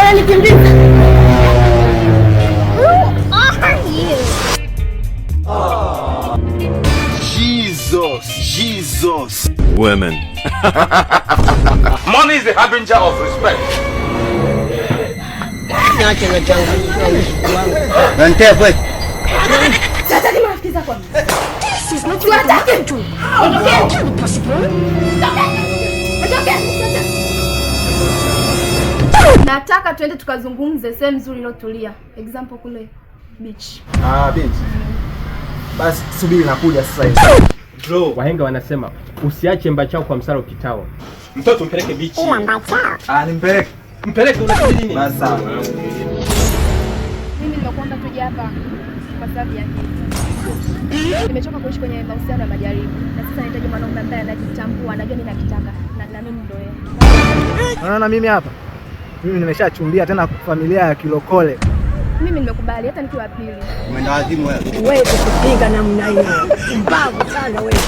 Unanikimbiza. Jesus. Women. Money is the harbinger of respect. Niache na changu. Nantepwe. Sasa ni marafiki zako. Unataka mtu. Ondoke. Nataka tuende tukazungumze sehemu nzuri iliyotulia. Example kule beach. Beach. Basi subiri nakuja sasa hivi. Bro, wahenga wanasema usiache mbachao kwa msalo kitao. Mtoto mpeleke beach. Nimpeleke. Mpeleke unataka nini? Basi sawa. Mimi nimekuomba tuje hapa kwa sababu ya hili. Nimechoka kuishi kwenye mahusiano ya majaribu. Na sasa nahitaji mwanaume ambaye anajitambua, anajua nini nakitaka. Na mimi ndio yeye. Unaona mimi hapa? Mimi nimeshachumbia tena familia ya Kilokole. Mimi nimekubali hata nikiwa pili. Umeenda wazimu wewe. Wewe kupinga namna hiyo. Mbavu sana wewe.